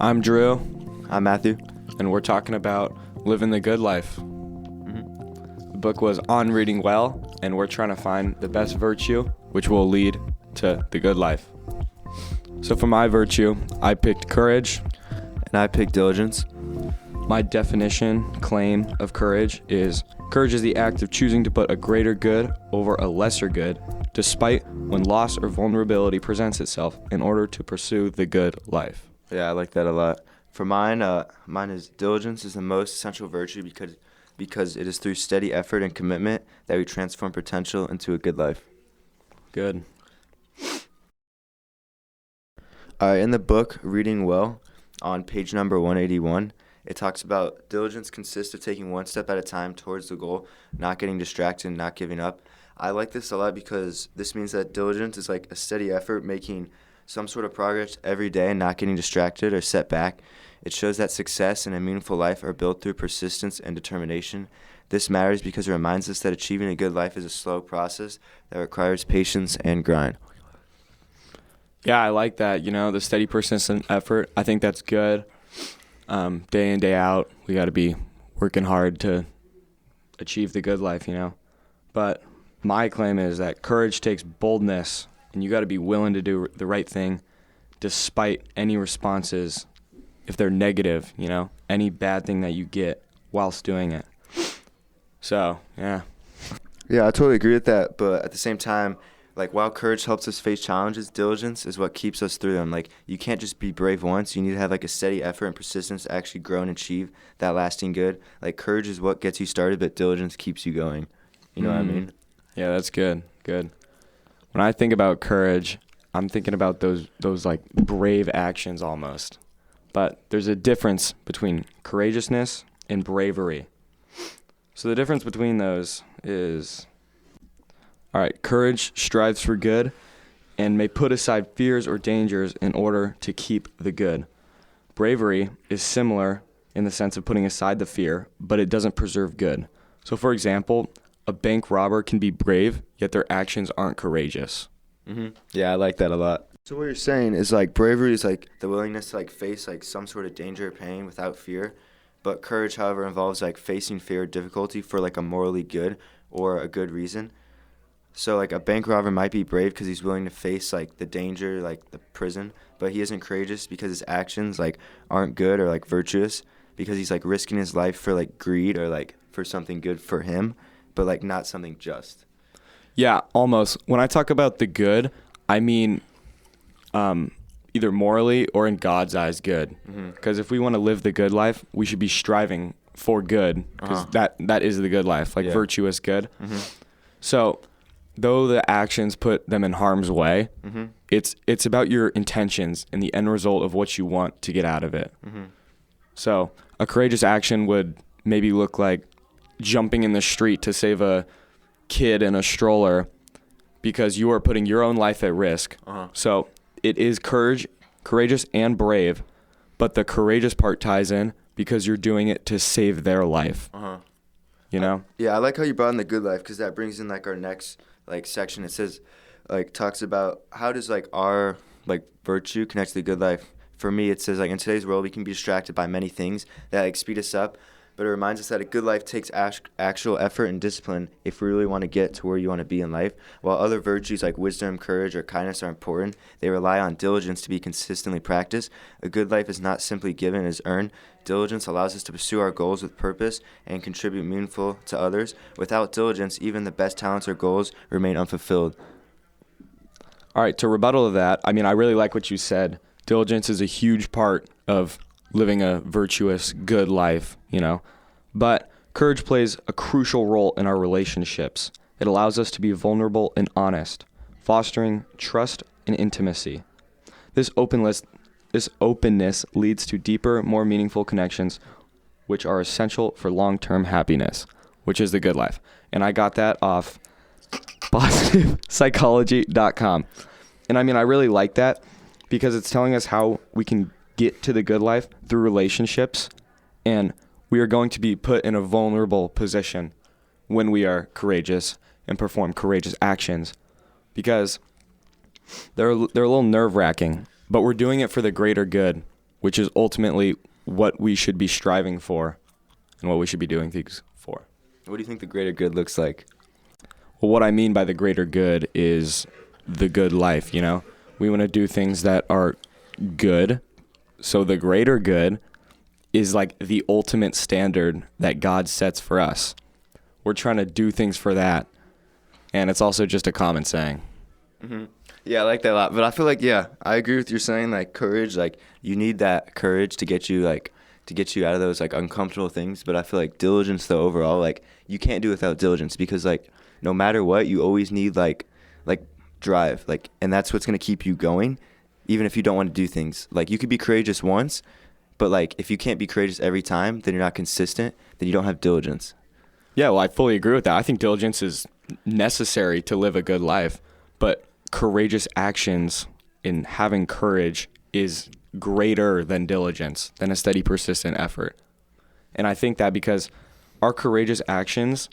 I'm Drew, I'm Matthew. and we're talking about living the good life. The book was On Reading Well, and we're trying to find the best virtue, which will lead to the good life. So for my virtue, I picked courage. And I picked diligence. My definition, claim of courage is the act of choosing to put a greater good over a lesser good, despite when loss or vulnerability presents itself in order to pursue the good life. Yeah, I like that a lot. For mine, mine is diligence is the most essential virtue because it is through steady effort and commitment that we transform potential into a good life. Good. In the book Reading Well, on page number 181, it talks about diligence consists of taking one step at a time towards the goal, not getting distracted, and not giving up. I like this a lot because this means that diligence is like a steady effort, making some sort of progress every day and not getting distracted or set back. It shows that success and a meaningful life are built through persistence and determination. This matters because it reminds us that achieving a good life is a slow process that requires patience and grind. Yeah, I like that. The steady persistent effort. I think that's good. Day in, day out, we got to be working hard to achieve the good life, But my claim is that courage takes boldness, and you got to be willing to do the right thing despite any responses, if they're negative, any bad thing that you get whilst doing it. So, yeah. Yeah, I totally agree with that, but at the same time, while courage helps us face challenges, diligence is what keeps us through them. You can't just be brave once. You need to have a steady effort and persistence to actually grow and achieve that lasting good. Courage is what gets you started, but diligence keeps you going. You know what I mean? Yeah, that's good. Good. When I think about courage, I'm thinking about those brave actions almost. But there's a difference between courageousness and bravery. So the difference between those is, all right, courage strives for good and may put aside fears or dangers in order to keep the good. Bravery is similar in the sense of putting aside the fear, but it doesn't preserve good. So, for example, a bank robber can be brave, yet their actions aren't courageous. Mm-hmm. Yeah, I like that a lot. So what you're saying is bravery is the willingness to face some sort of danger or pain without fear, but courage, however, involves facing fear or difficulty for a morally good or a good reason. So a bank robber might be brave because he's willing to face the danger, the prison, but he isn't courageous because his actions aren't good or virtuous, because he's risking his life for greed or for something good for him, but not something just. Yeah, almost. When I talk about the good, I mean either morally or in God's eyes good. Because if we want to live the good life, we should be striving for good, because that is the good life, virtuous good. So though the actions put them in harm's way, it's about your intentions and the end result of what you want to get out of it. So a courageous action would maybe look like jumping in the street to save a kid in a stroller because you are putting your own life at risk. So it is courageous and brave, but the courageous part ties in because you're doing it to save their life. Yeah, I like how you brought in the good life, because that brings in our next section. It says talks about how does our virtue connect to the good life. For me, it says in today's world we can be distracted by many things that speed us up, but it reminds us that a good life takes actual effort and discipline if we really want to get to where you want to be in life. While other virtues like wisdom, courage, or kindness are important, they rely on diligence to be consistently practiced. A good life is not simply given, it is earned. Diligence allows us to pursue our goals with purpose and contribute meaningful to others. Without diligence, even the best talents or goals remain unfulfilled. All right, to rebuttal of that, I really like what you said. Diligence is a huge part of living a virtuous, good life, But courage plays a crucial role in our relationships. It allows us to be vulnerable and honest, fostering trust and intimacy. This openness leads to deeper, more meaningful connections, which are essential for long-term happiness, which is the good life. And I got that off positivepsychology.com. And I really like that because it's telling us how we can get to the good life through relationships, and we are going to be put in a vulnerable position when we are courageous and perform courageous actions, because they're a little nerve-wracking, but we're doing it for the greater good. which is ultimately what we should be striving for and what we should be doing things for. What do you think the greater good looks like? Well, what I mean by the greater good is the good life, you know? We want to do things that are good. So the greater good is like the ultimate standard that God sets for us. We're trying to do things for that. And it's also just a common saying. Mm-hmm. Yeah, I like that a lot. But I feel like, yeah, I agree with you saying, like, courage. Like, you need that courage to get you, like, out of those, like, uncomfortable things. But I feel like diligence, though, overall, like, you can't do without diligence because, like, no matter what, you always need, like drive. Like, and that's what's going to keep you going, even if you don't want to do things. Like, you could be courageous once, but, like, if you can't be courageous every time, then you're not consistent, then you don't have diligence. Yeah, well, I fully agree with that. I think diligence is necessary to live a good life, but courageous actions in having courage is greater than diligence, than a steady, persistent effort. And I think that because our courageous actions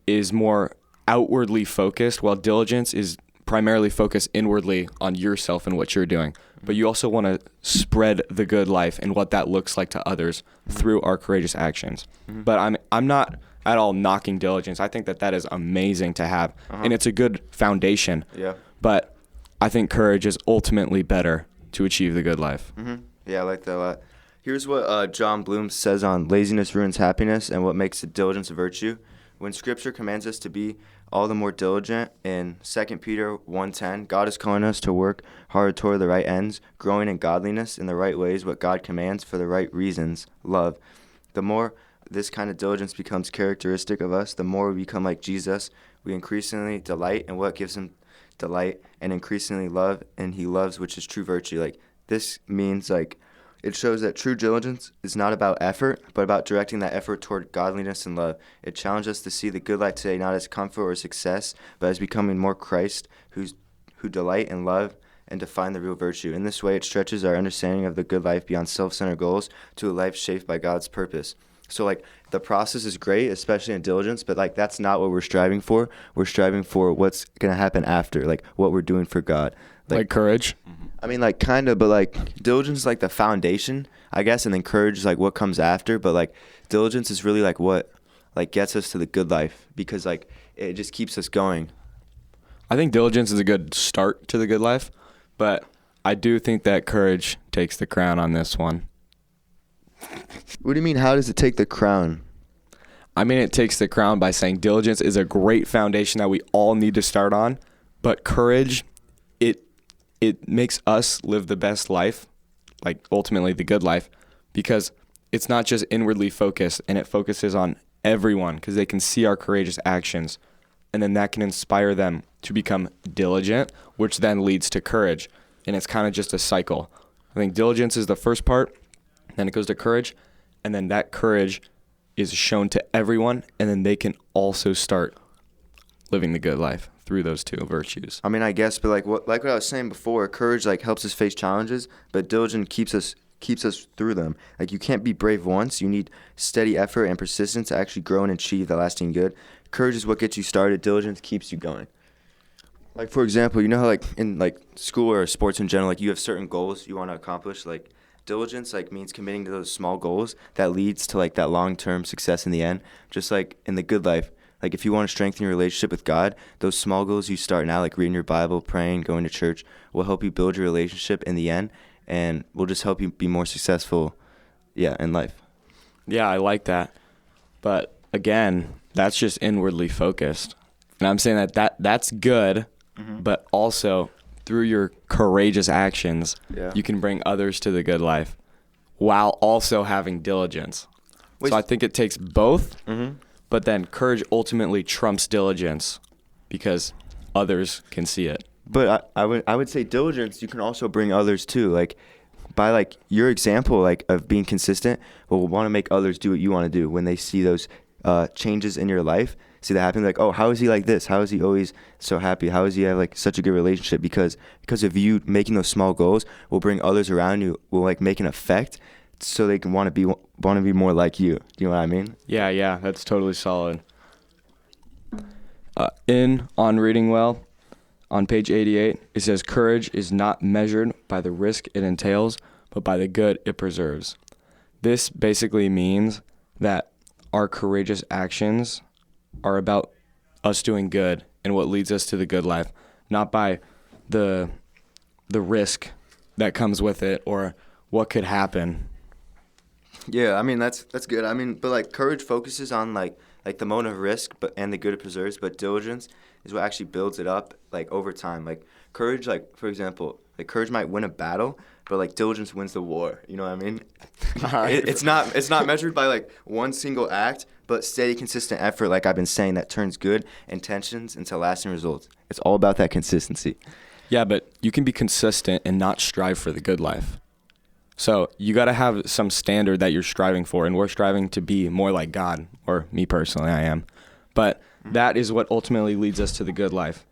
is more outwardly focused, while diligence is primarily focused inwardly on yourself and what you're doing. But you also want to spread the good life and what that looks like to others through our courageous actions. Mm-hmm. But I'm not at all knocking diligence. I think that is amazing to have, and it's a good foundation. Yeah. But I think courage is ultimately better to achieve the good life. Mm-hmm. Yeah, I like that a lot. Here's what John Bloom says on laziness ruins happiness and what makes diligence a virtue. When Scripture commands us to be all the more diligent in 2 Peter 1:10, God is calling us to work hard toward the right ends, growing in godliness in the right ways, what God commands for the right reasons, love. The more this kind of diligence becomes characteristic of us, the more we become like Jesus. We increasingly delight in what gives him delight and increasingly love, and he loves, which is true virtue. Like, this means, like, it shows that true diligence is not about effort, but about directing that effort toward godliness and love. It challenges us to see the good life today not as comfort or success, but as becoming more Christ, who delight in love and define the real virtue. In this way, it stretches our understanding of the good life beyond self-centered goals to a life shaped by God's purpose. So, like, the process is great, especially in diligence, but, like, that's not what we're striving for. We're striving for what's going to happen after, like, what we're doing for God. Like courage? I mean, like, kind of, but, like, diligence is, like, the foundation, I guess, and then courage is, like, what comes after. But, like, diligence is really, like, what, like, gets us to the good life because, like, it just keeps us going. I think diligence is a good start to the good life, but I do think that courage takes the crown on this one. What do you mean, how does it take the crown? I mean, it takes the crown by saying diligence is a great foundation that we all need to start on, but courage, it makes us live the best life, like ultimately the good life, because it's not just inwardly focused, and it focuses on everyone because they can see our courageous actions, and then that can inspire them to become diligent, which then leads to courage, and it's kind of just a cycle. I think diligence is the first part, then it goes to courage, and then that courage is shown to everyone, and then they can also start living the good life through those two virtues. I mean, I guess, but like what I was saying before, courage like helps us face challenges, but diligence keeps us through them. Like, you can't be brave once. You need steady effort and persistence to actually grow and achieve the lasting good. Courage is what gets you started. Diligence keeps you going. Like, for example, you know how, like, in, like, school or sports in general, like, you have certain goals you want to accomplish. Like, diligence, like, means committing to those small goals that leads to, like, that long-term success in the end. Just like in the good life. Like, if you want to strengthen your relationship with God, those small goals you start now, like reading your Bible, praying, going to church, will help you build your relationship in the end, and will just help you be more successful, in life. Yeah, I like that. But, again, that's just inwardly focused. And I'm saying that's good, but also through your courageous actions, you can bring others to the good life while also having diligence. So I think it takes both. But then courage ultimately trumps diligence because others can see it. But I would say diligence, you can also bring others too. Like, by like your example, like, of being consistent, will want to make others do what you want to do when they see those changes in your life. See that happen, like, oh, how is he like this? How is he always so happy? How is he have like such a good relationship? Because of you making those small goals will bring others around you, will like make an effect, so they can want to be more like you. Do you know what I mean? Yeah, that's totally solid. On Reading Well, on page 88, it says, courage is not measured by the risk it entails, but by the good it preserves. This basically means that our courageous actions are about us doing good and what leads us to the good life, not by the risk that comes with it or what could happen. Yeah, I mean that's good. I mean, but like courage focuses on like the moment of risk, but and the good it preserves. But diligence is what actually builds it up like over time. Like courage, like for example, like courage might win a battle, but like diligence wins the war. You know what I mean? It's not measured by like one single act, but steady, consistent effort. Like I've been saying, that turns good intentions into lasting results. It's all about that consistency. Yeah, but you can be consistent and not strive for the good life. So you got to have some standard that you're striving for, and we're striving to be more like God, or me personally, I am. But that is what ultimately leads us to the good life.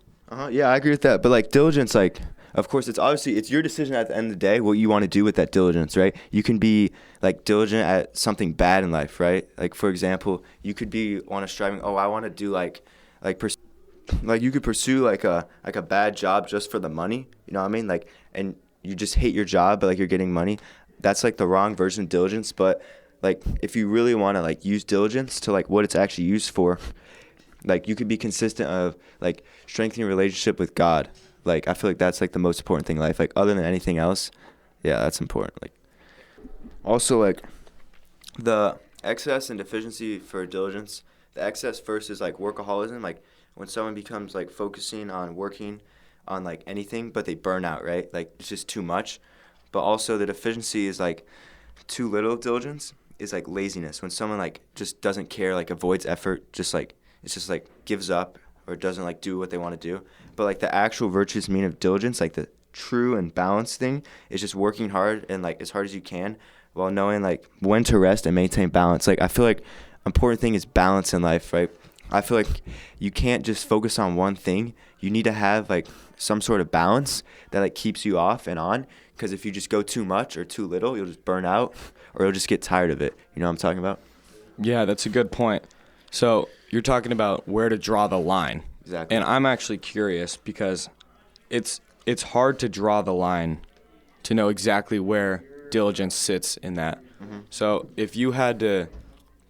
Yeah, I agree with that. But like diligence, like of course, it's your decision at the end of the day what you want to do with that diligence, right? You can be like diligent at something bad in life, right? Like for example, you could be want to striving. Oh, I want to do like you could pursue like a bad job just for the money. You know what I mean? Like and you just hate your job, but like you're getting money. That's like the wrong version of diligence. But like if you really want to like use diligence to like what it's actually used for, like you could be consistent of like strengthening your relationship with God. Like I feel like that's like the most important thing in life. Like other than anything else, yeah, that's important. Like also like the excess and deficiency for diligence. The excess first is like workaholism. Like when someone becomes like focusing on working on like anything, but they burn out, right? Like it's just too much. But also the deficiency is like too little diligence is like laziness. When someone like just doesn't care, like avoids effort, just like it's just like gives up or doesn't like do what they want to do. But like the actual virtuous meaning of diligence, like the true and balanced thing is just working hard and like as hard as you can while knowing like when to rest and maintain balance. Like I feel like important thing is balance in life, right? I feel like you can't just focus on one thing. You need to have like some sort of balance that like keeps you off and on, because if you just go too much or too little, you'll just burn out or you'll just get tired of it. You know what I'm talking about? Yeah, that's a good point. So you're talking about where to draw the line. Exactly. And I'm actually curious because it's hard to draw the line to know exactly where diligence sits in that. Mm-hmm. So if you had to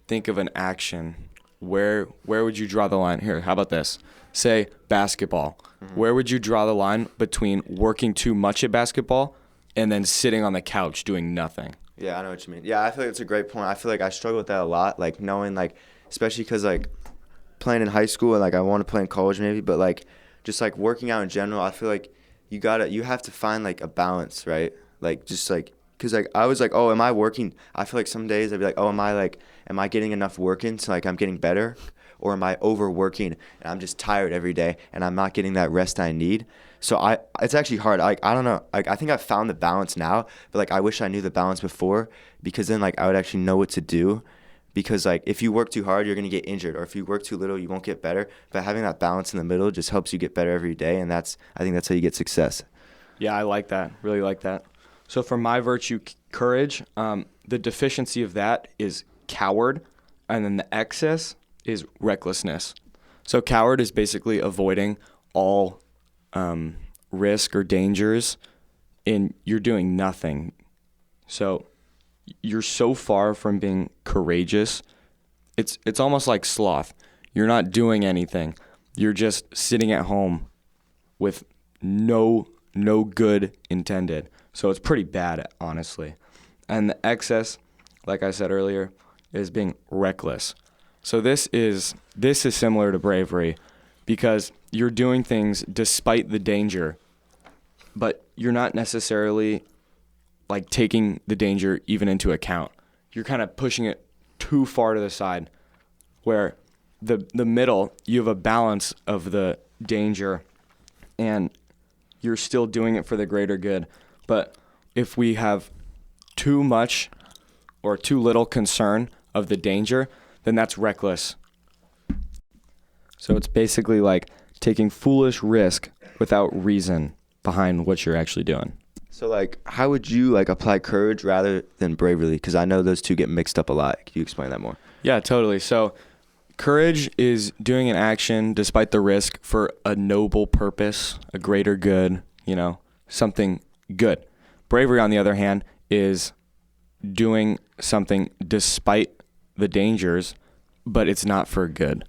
think of an action, where would you draw the line? Here, how about this? Say basketball. Mm-hmm. Where would you draw the line between working too much at basketball and then sitting on the couch doing nothing? Yeah, I know what you mean. Yeah, I feel like it's a great point. I feel like I struggle with that a lot, like knowing like, especially because like playing in high school and like I want to play in college maybe, but like just like working out in general, I feel like you have to find like a balance, right? Like just like, cause like I was like, oh, am I working? I feel like some days I'd be like, oh, am I getting enough work in so like I'm getting better? Or am I overworking and I'm just tired every day and I'm not getting that rest I need? So it's actually hard. Like I don't know. Like I think I've found the balance now, but like I wish I knew the balance before, because then like I would actually know what to do. Because like if you work too hard, you're gonna get injured, or if you work too little, you won't get better. But having that balance in the middle just helps you get better every day, and I think that's how you get success. Yeah, I like that. Really like that. So for my virtue, courage, the deficiency of that is coward, and then the excess is recklessness. So coward is basically avoiding all risk or dangers, and you're doing nothing. So you're so far from being courageous. It's almost like sloth. You're not doing anything. You're just sitting at home with no good intended. So it's pretty bad, honestly. And the excess, like I said earlier, is being reckless. So this is similar to bravery, because you're doing things despite the danger, but you're not necessarily like taking the danger even into account. You're kind of pushing it too far to the side, where the middle, you have a balance of the danger and you're still doing it for the greater good. But if we have too much or too little concern of the danger, then that's reckless. So it's basically like taking foolish risk without reason behind what you're actually doing. So like, how would you like apply courage rather than bravery? Because I know those two get mixed up a lot. Can you explain that more? Yeah, totally. So courage is doing an action despite the risk for a noble purpose, a greater good, something good. Bravery, on the other hand, is doing something despite the dangers, but it's not for good.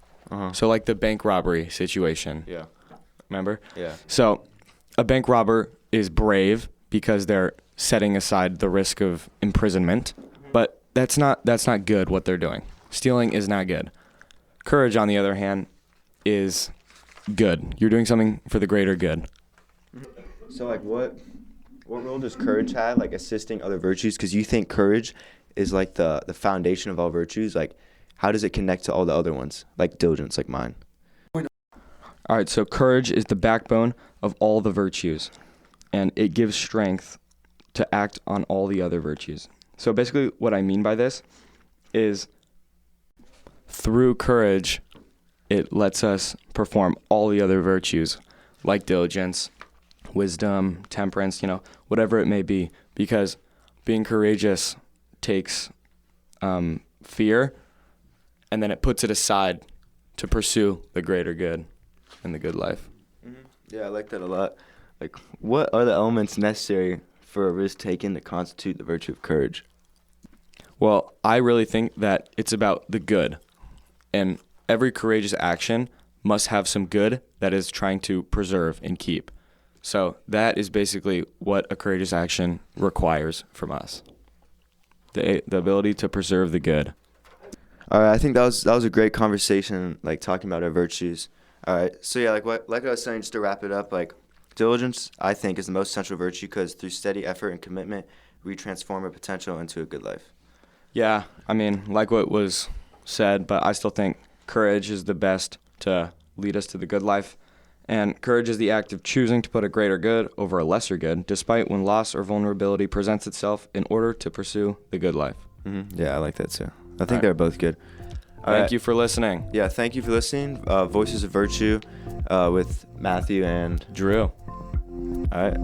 So like the bank robbery situation. Yeah. Remember? Yeah. So a bank robber is brave because they're setting aside the risk of imprisonment, but that's not good what they're doing. Stealing is not good. Courage, on the other hand, is good. You're doing something for the greater good. So like what role does courage have, like assisting other virtues? Because you think courage is like the foundation of all virtues. Like how does it connect to all the other ones, like diligence, like mine? All right, so courage is the backbone of all the virtues, and it gives strength to act on all the other virtues. So basically what I mean by this is through courage, it lets us perform all the other virtues like diligence, wisdom, temperance, whatever it may be, because being courageous takes fear and then it puts it aside to pursue the greater good and the good life. Yeah, I like that a lot. Like, what are the elements necessary for a risk taken to constitute the virtue of courage? Well, I really think that it's about the good, and every courageous action must have some good that is trying to preserve and keep. So that is basically what a courageous action requires from us. The ability to preserve the good. All right, I think that was a great conversation, like talking about our virtues. All right, so yeah, like I was saying, just to wrap it up, like diligence, I think, is the most central virtue because through steady effort and commitment, we transform our potential into a good life. Yeah, I mean, like what was said, but I still think courage is the best to lead us to the good life. And courage is the act of choosing to put a greater good over a lesser good, despite when loss or vulnerability presents itself in order to pursue the good life. Yeah, I like that too. I think they're both good. Thank you for listening. Yeah, thank you for listening. Voices of Virtue with Matthew and Drew. All right.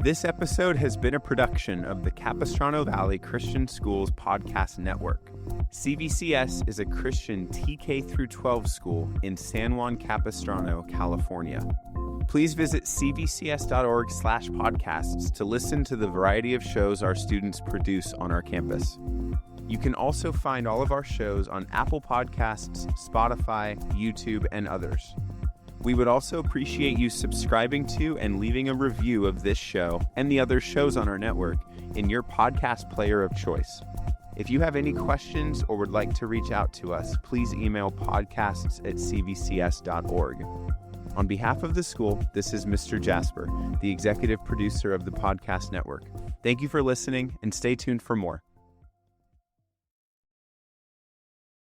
This episode has been a production of the Capistrano Valley Christian Schools Podcast Network. CVCS is a Christian TK through 12 school in San Juan Capistrano, California. Please visit cvcs.org/podcasts to listen to the variety of shows our students produce on our campus. You can also find all of our shows on Apple Podcasts, Spotify, YouTube, and others. We would also appreciate you subscribing to and leaving a review of this show and the other shows on our network in your podcast player of choice. If you have any questions or would like to reach out to us, please email podcasts@cvcs.org. On behalf of the school, this is Mr. Jasper, the executive producer of the podcast network. Thank you for listening and stay tuned for more.